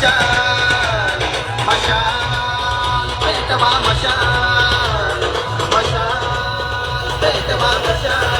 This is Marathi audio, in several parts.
मशाल मशाल पैठवा मशाल मशाल पैठवा मशाल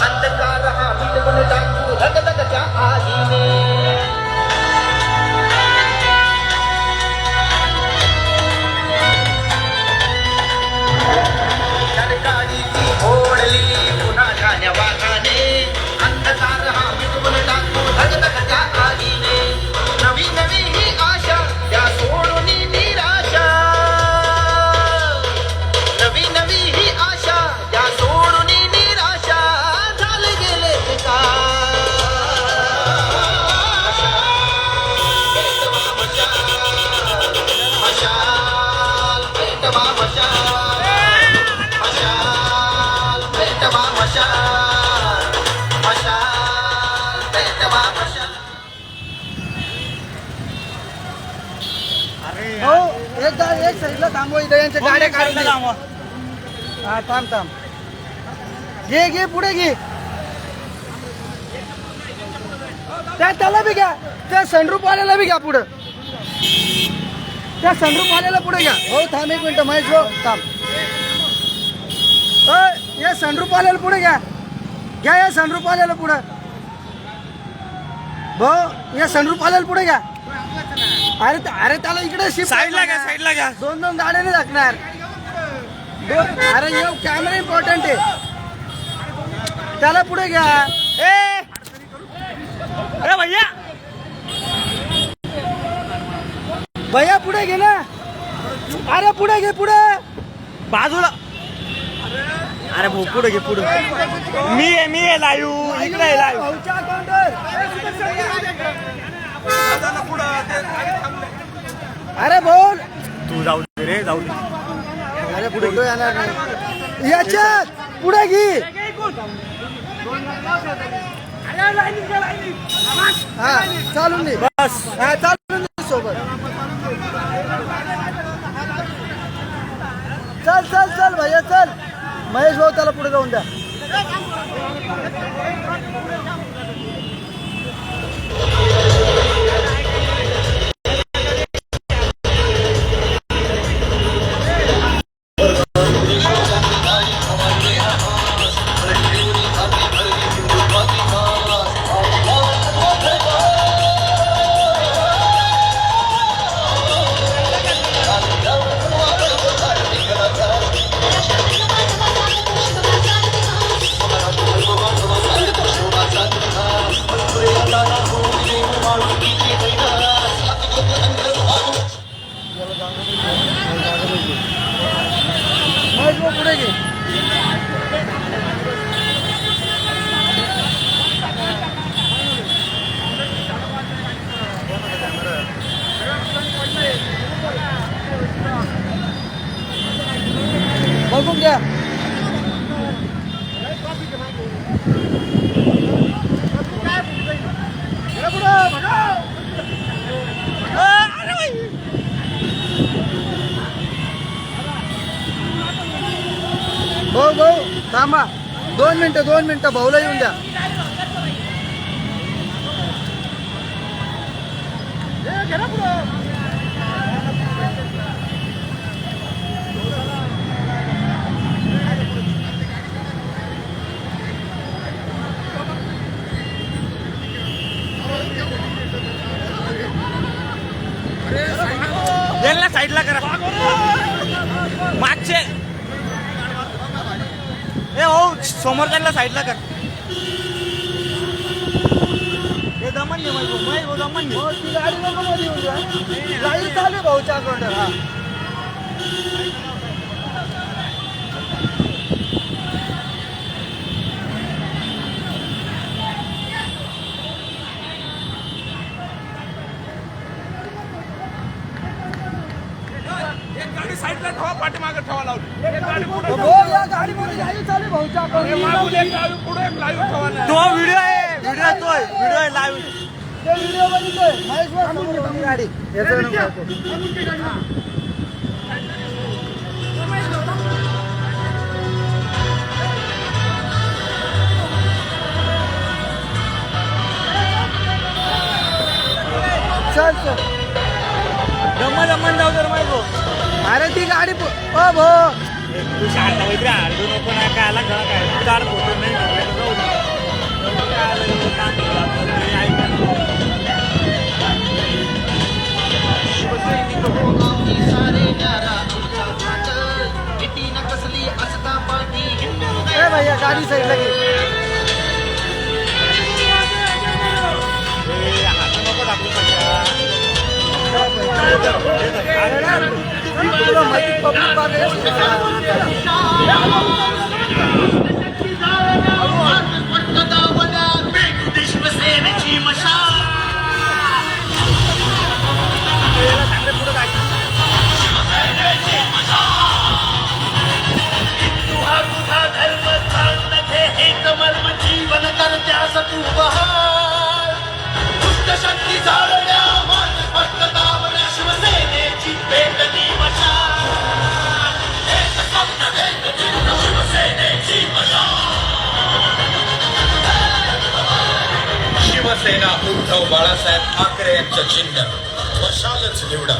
अंधकार हा मिटवून टाकू धगधगच्या आगीने सरकारीची ओढली पुन्हा ठाण्या वाघाने अंधकार हा मिटवून टाकू धगधगच्या आगीने नवी नवी ही आशा त्या सोडून निराशा नवी नवी ही आशा त्या सोडून एक साईडला थांबव इथे यांच्या गाड्या काढून हा थांब थांब घे घे पुढे घे त्याला बी घ्या त्या सनरूप वाल्याला बी घ्या पुढं त्या सनरूप वाल्याला पुढे घ्या हो थांब एक मिनिट महेश भाऊ थांब या सनरूप वाल्याला पुढे घ्या घ्या या सनरूप वाल्याला पुढं भाऊ या सनरूप वाल्याला पुढे घ्या अरे अरे त्याला इकडे शिफ्ट साईडला घ्या दोन गाड्याने टाकणार अरे ये कॅमेरा इम्पॉर्टंट आहे त्याला पुढे घ्या अरे भैया भैया पुढे घे ना अरे पुढे घे पुढे बाजूला अरे भाऊ पुढे घे पुढे मी आहे लाईव्ह इकडे आहे लाईव्ह अरे बोल तू जाऊ दे रे जाऊ दे अरे पुढे येणार नाही याच्यात पुढे घे हा चालून दे बस हा चालून दे सोबत चल चल चल भैया चल महेश भाऊ त्याला पुढे जाऊन द्या महेश भाऊ पुढे घे बघून घ्या भाऊ भाऊ थांबा 2 मिनिटं भाऊला येऊन द्या साईडला करा मागचे ए हो समोर त्यांना साईडला कर हे दमन घे भाऊ दमन घे ती गाडी नको मध्ये येऊन द्या लाईव्ह चालू भाऊच्या अकाउंटवर हा पाठीमागे ठेवा लावली एक गाडी पुढे हो या गाडीमध्ये गाडी चालू आहे भाऊच्या आपण मागून एक लाईव्ह पुढे एक लाईव्ह ठेवा नाही. तो व्हिडिओ आहे लाईव्ह. ते व्हिडिओ बघितलोय महेश भाऊ समोर होती गाडी याचं नको. चल चल जम्मा जाऊ तर माहिती. अरे ती गाडी ओ भो तू शांत वगैरे हलू नको ना काय आला घरा काय चार फोटो नाही जाऊ दे. काय आलं हे काम केलं, ऐका. ए भैया गाडी साईडला घे. हात नको टाकू सगळ्या. तुला माहिती पब्लिक बाग जीवन करत्यास तू बहार दुष्ट शक्ती जाळल्या मन स्पष्टतावल्या शिवसेनेची पेटली मशाल एक स्वप्न भेटतील शिवसेनेची शिवसेना उद्धव बाळासाहेब ठाकरे यांचं चिन्ह मशालच निवडा.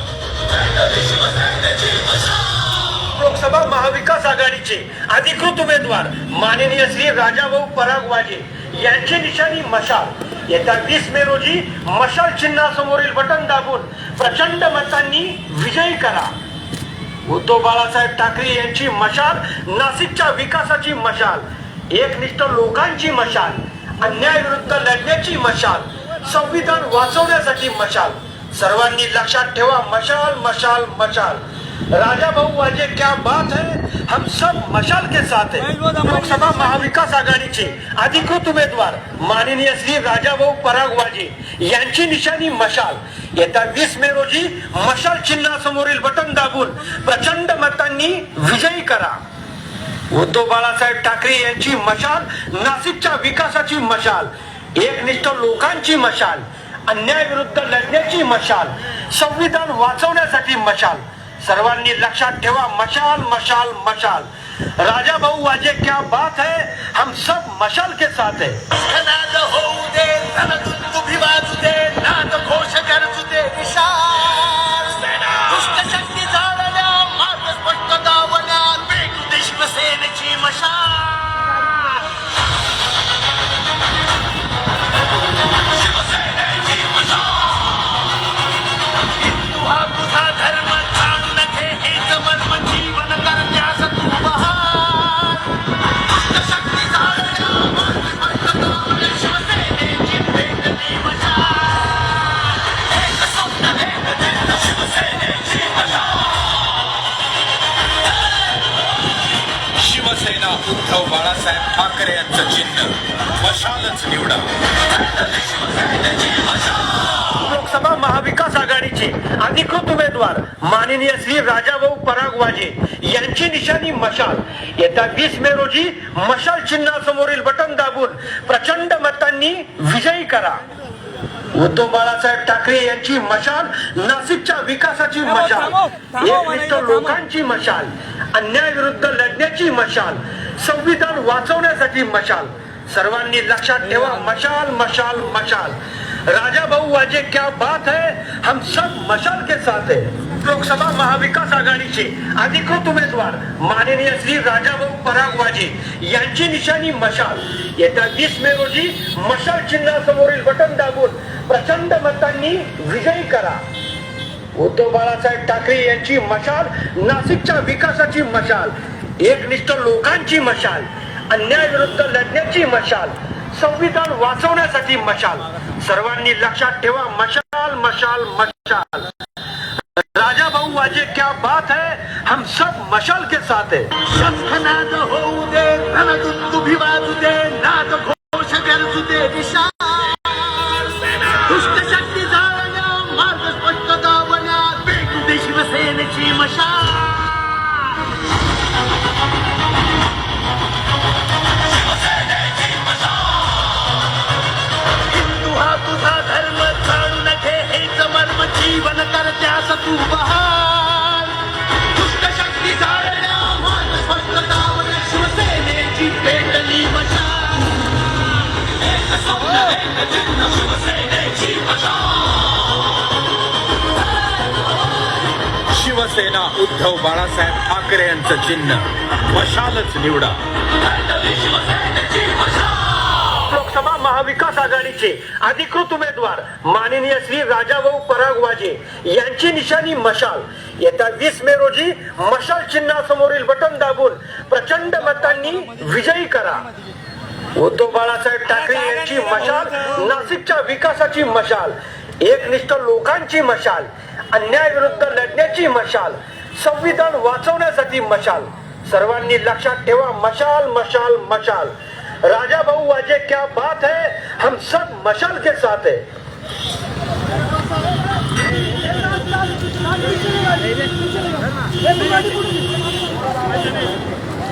लोकसभा महाविकास आघाडीचे अधिकृत उमेदवार माननीय श्री राजाभाऊ पराग वाजे यांची निशाणी मशाल. येत्या 20 मे रोजी मशाल चिन्हासमोरील बटन दाबून प्रचंड मतांनी विजयी करा. उद्धव बाळासाहेब ठाकरे यांची मशाल नाशिकच्या विकासाची मशाल, एकनिष्ठ लोकांची मशाल, अन्यायाविरुद्ध लढण्याची मशाल, संविधान वाचवण्यासाठी मशाल. सर्वांनी लक्षात ठेवा मशाल मशाल मशाल. राजाभाऊ वाजे क्या बात है, हम सब मशाल के साथ है. लोकसभा महाविकास आघाडीचे अधिकृत उमेदवार माननीय श्री राजाभाऊ पराग वाजे यांची निशाणी मशाल. येत्या 20 मे रोजी मशाल चिन्हासमोरील बटन दाबून प्रचंड मतांनी विजयी करा. उद्धव बाळासाहेब ठाकरे यांची मशाल नाशिकच्या विकासाची मशाल, एकनिष्ठ लोकांची मशाल, अन्यायाविरुद्ध लढण्याची मशाल, संविधान वाचवण्यासाठी मशाल. सर्वांनी लक्षात ठेवा मशाल मशाल मशाल. राजाभाऊ वाजे क्या बात है, हम सब मशाल के साथ है. नाद होऊ दे रणदुंदुभी वाजू दे नाद घोष गरजू दे विशाल दुष्ट शक्ती जाळल्या मार्ग स्पष्ट दावल्या पेटू दे शिवसेनेची मशाल. शिवसेनेची मशाल. हिंदू हा तुझा धर्म जाणू नये हेच मर्म जीवन करण्यास तू बहार दुष्ट शक्ती जाळल्या मार्ग स्पष्ट दावल्या शिवसेनेची पेटली मशाल. एक स्वप्न भेटतील शिवसेनेची मशाल. शिवसेना उद्धव बाळासाहेब ठाकरे यांचं चिन्ह मशालच निवडा. लोकसभा महाविकास आघाडीचे अधिकृत उमेदवार माननीय श्री राजाभाऊ पराग वाजे यांची निशाणी मशाल. येत्या 20 मे रोजी मशाल चिन्हासमोरील बटन दाबून प्रचंड मतांनी विजयी करा. उद्धव बाळासाहेब ठाकरे यांची मशाल नाशिकच्या विकासाची मशाल, एकनिष्ठ लोकांची मशाल, अन्यायाविरुद्ध लढण्याची मशाल, संविधान वाचवण्यासाठी मशाल. सर्वांनी लक्षात ठेवा मशाल मशाल मशाल. राजाभाऊ वाजे क्या बात है, हम सब मशाल के साथ है. लोकसभा महाविकास आघाडीचे अधिकृत उमेदवार माननीय श्री राजाभाऊ पराग वाजे यांची निशाणी मशाल. येत्या 20 मे रोजी मशाल चिन्हासमोरील बटन दाबून प्रचंड मतांनी विजयी करा. उद्धव बाळासाहेब ठाकरे यांची मशाल नाशिकच्या विकासाची मशाल, एकनिष्ठ लोकांची मशाल, अन्यायाविरुद्ध लढण्याची मशाल, संविधान वाचवण्यासाठी मशाल. सर्वांनी लक्षात ठेवा मशाल मशाल मशाल. राजाभाऊ वाजे क्या बात है, हम सब मशाल के साथ है. शंखनाद होऊ दे रणदुंदुभी वाजू दे नाद घोष गरजू दे विशाल दुष्ट शक्ती जाळल्या मार्ग स्पष्ट दावल्या पेटू दे शिवसेनेची मशाल. तू बहाल दुष्ट शक्ती जाळल्या मार्ग स्पष्ट दावल्या शिवसेनेची पेटली मशाल एक स्वप्न एक चिन्ह शिवसेनेची शिवसेना उद्धव बाळासाहेब ठाकरे यांचं चिन्ह मशालच निवडा. लोकसभा महाविकास आघाडीचे अधिकृत उमेदवार माननीय श्री राजाभाऊ पराग वाजे यांची निशाणी मशाल. येत्या 20 मे रोजी मशाल चिन्हासमोरील बटन दाबून प्रचंड मतांनी विजयी करा. उद्धव बाळासाहेब ठाकरे यांची मशाल नाशिकच्या विकासाची मशाल, एकनिष्ठ लोकांची मशाल, अन्यायाविरुद्ध लढण्याची मशाल, संविधान वाचवण्यासाठी मशाल. सर्वांनी लक्षात ठेवा, मशाल मशाल मशाल. राजा भाऊ वाजे क्या बात है, हम सब मशाल के साथ है.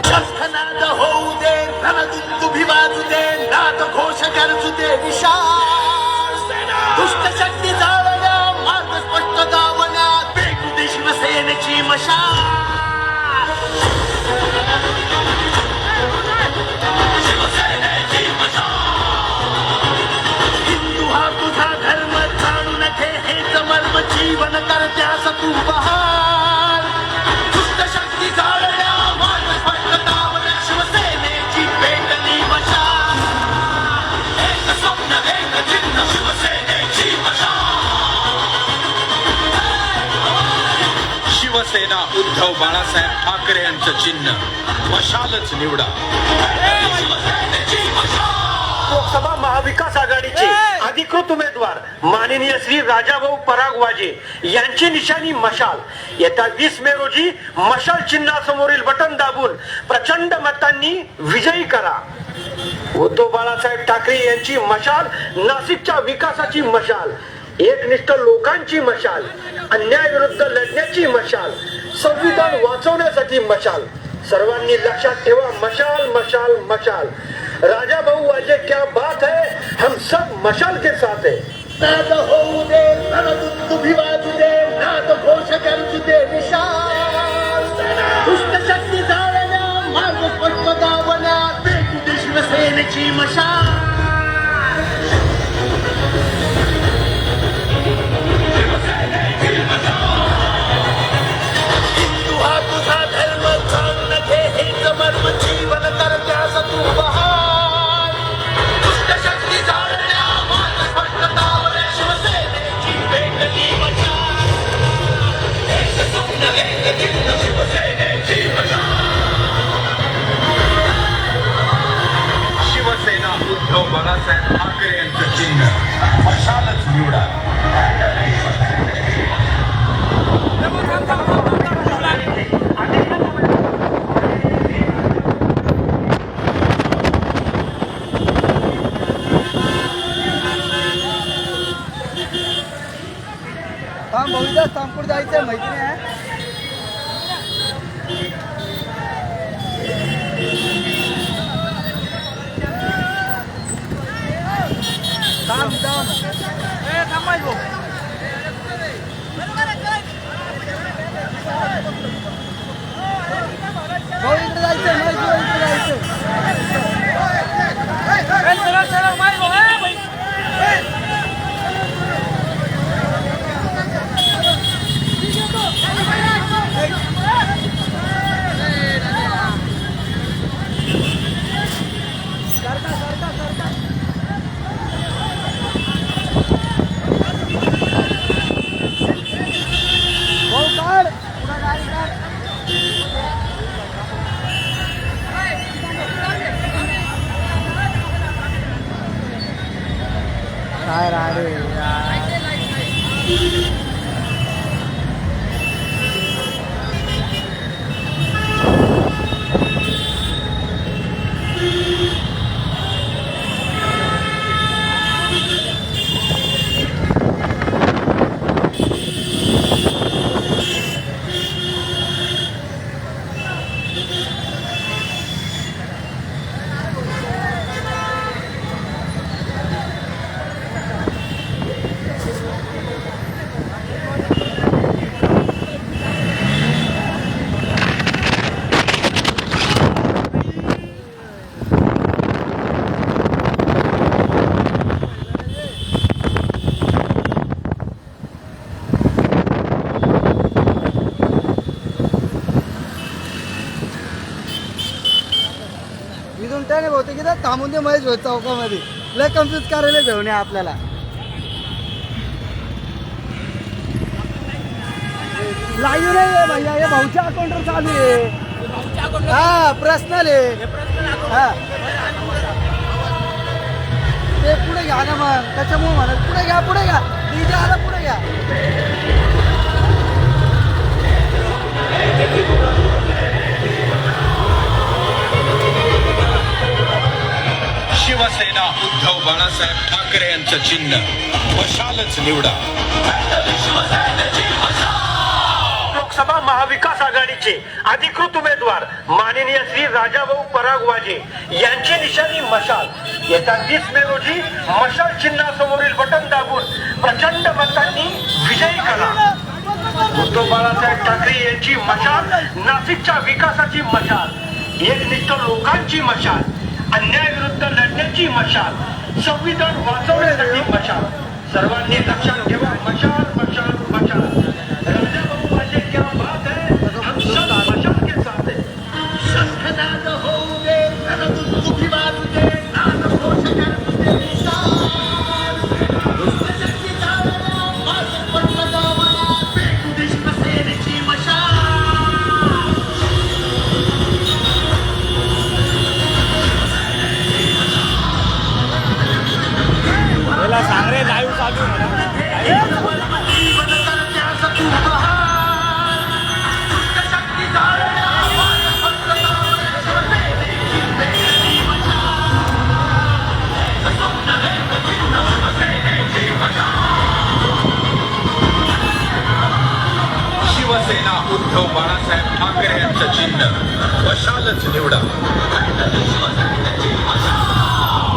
शस्त्रनाद होऊ दे, रणदुंदुभी वाजू दे, नाद घोष गरजू दे विशाल. दुष्ट शक्ती जाळल्या मार्ग स्पष्ट दावल्या पेटू दे शिवसेनेची मशाल. शिवसेनेची मशाल. हिंदू हा तुझा धर्म जाणून घे, हेच मर्म जीवन कर त्यास तू बहाल. दुष्ट शक्ती जाळल्या मार्ग स्पष्ट दावल्या शिवसेनेची पेटली मशाल. एक स्वप्न एक चिन्ह शिवसेनेची शिवसेना उद्धव बाळासाहेब ठाकरे यांचं चिन्ह मशालच निवडा. लोकसभा महाविकास आघाडीचे अधिकृत उमेदवार माननीय श्री राजाभाऊ पराग वाजे यांची निशाणी मशाल. येत्या 20 मे रोजी मशाल चिन्हासमोरील बटन दाबून प्रचंड मतांनी विजयी करा. उद्धव बाळासाहेब ठाकरे यांची मशाल नाशिकच्या विकासाची मशाल, एकनिष्ठ लोकांची मशाल, अन्यायाविरुद्ध लढण्याची मशाल, संविधान वाचवण्यासाठी मशाल. सर्वांनी लक्षात ठेवा, मशाल मशाल मशाल. राजा भाऊ वाजे क्या बात है, हम सब मशाल के साथ है. नाद होऊ दे, रणदुंदुभी वाजू दे, नाद घोष गरजू दे विशाल. दुष्ट शक्ती जाळल्या मार्ग स्पष्ट दावल्या पेटू दे शिवसेनेची मशाल. हिंदू हा तुझा धर्म जाणून घे, हेच मर्म जीवन कर त्यास तू बहाल. दुष्ट शक्ती जाळल्या मार्ग स्पष्ट दावल्या शिवसेनेची पेटली मशाल. एक स्वप्न एक चिन्ह शिवसेनेची शिवसेना उद्धव बाळासाहेब ठाकरे यांचं चिन्ह मशालच निवडा. थांब बहुधा थांबपूर जायचं माहिती नाही. थांब थांब थांबायचो. भाऊ इकडे जायचं नाही, इकडे जायचं. काय राडे थांबून दे महेश भाऊ चौकामध्ये लय कन्फ्युज करायला घेऊन या आपल्याला लाईव्ह नाही आहे भैया हे भाऊच्या अकाउंटवर चालू आहे हा पर्सनल आहे हा ते पुढे घ्या ना मग त्याच्यामुळे म्हणत पुढे घ्या डीजे आला पुढे घ्या शिवसेना उद्धव बाळासाहेब ठाकरे यांचं चिन्ह मशालच निवडा. लोकसभा महाविकास आघाडीचे अधिकृत उमेदवार माननीय श्री राजाभाऊ पराग वाजे यांची निशाणी मशाल. येत्या 20 मे रोजी मशाल चिन्हासमोरील बटन दाबून प्रचंड मतांनी विजयी करा. उद्धव बाळासाहेब ठाकरे यांची मशाल नाशिकच्या विकासाची मशाल, एकनिष्ठ लोकांची मशाल, अन्यायाविरुद्ध लढण्याची मशाल, संविधान वाचवण्यासाठी मशाल. सर्वांनी लक्षात ठेवा मशाल मशाल मशाल. राजाभाऊ वाजे क्या बात है, हम सब मशाल के साथ हैं. शस्त्रनाद होऊ दे रणदुंदुभी वाजू दे नादघोष करू दे विशाल. दुष्टशक्ती जाळल्या माझे पटलं दावल्या पेटू दे शिवसेनेची मशाल. त्याला सांग रे लाईव्ह चालू आहे म्हणा. जीवन करण्याचा तू बहार. दुष्टशक्ती जाळल्या माझे पटलं दावल्या शिवसेनेची पेटली मशाल. स्वप्न हे चिन्ह शिवसेनेची मशाल. शिवसेना उद्धव बाळासाहेब ठाकरे यांचं चिन्ह मशालच निवडा.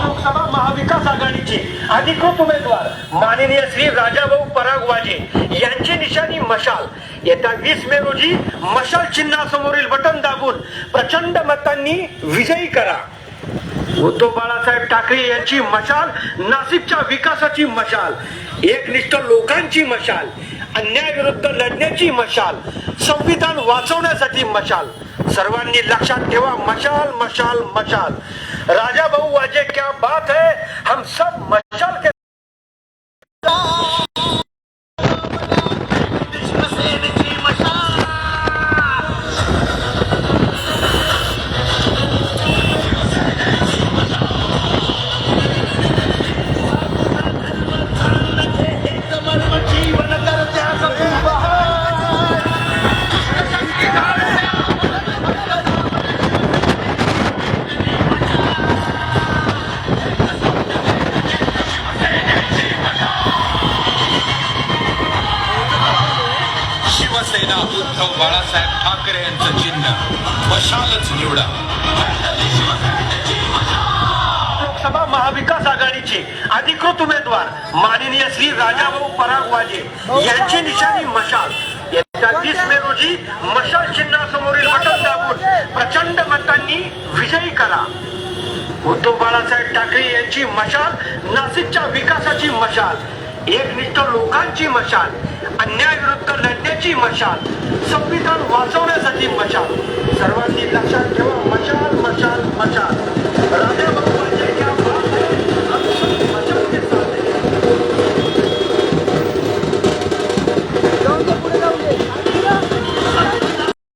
लोकसभा महाविकास आघाडीचे अधिकृत उमेदवार माननीय श्री राजाभाऊ पराग वाजे यांची निशाणी मशाल. येत्या 20 मे रोजी मशाल चिन्हासमोरील बटन दाबून प्रचंड मतांनी विजयी करा. उद्धव बाळासाहेब ठाकरे यांची मशाल नाशिकच्या विकासाची मशाल, एकनिष्ठ लोकांची मशाल, अन्यायाविरुद्ध लढण्याची मशाल, संविधान वाचवण्यासाठी मशाल. सर्वांनी लक्षात ठेवा मशाल मशाल मशाल. राजाभाऊ वाजे क्या बात है, हम सब मशाल के शिवसेनेची मशाल. जीवन करत्याचा तू बहार. दुष्टशक्ती जाळल्या शिवसेना उद्धव बाळासाहेब ठाकरे यांचं चिन्ह मशालच निवडा. लोकसभा महाविकास आघाडीचे अधिकृत उमेदवार माननीय श्री राजाभाऊ पराग वाजे यांची निशाणी मशाल. येत्या 20 मे रोजी मशाल चिन्हासमोरील बटन दाबून प्रचंड मतांनी विजयी करा. उद्धव बाळासाहेब ठाकरे यांची मशाल नाशिकच्या विकासाची मशाल, एकनिष्ठ लोकांची मशाल, अन्यायाविरुद्ध लढण्याची मशाल, संविधान वाचवण्यासाठी मशाल. सर्वांनी लक्षात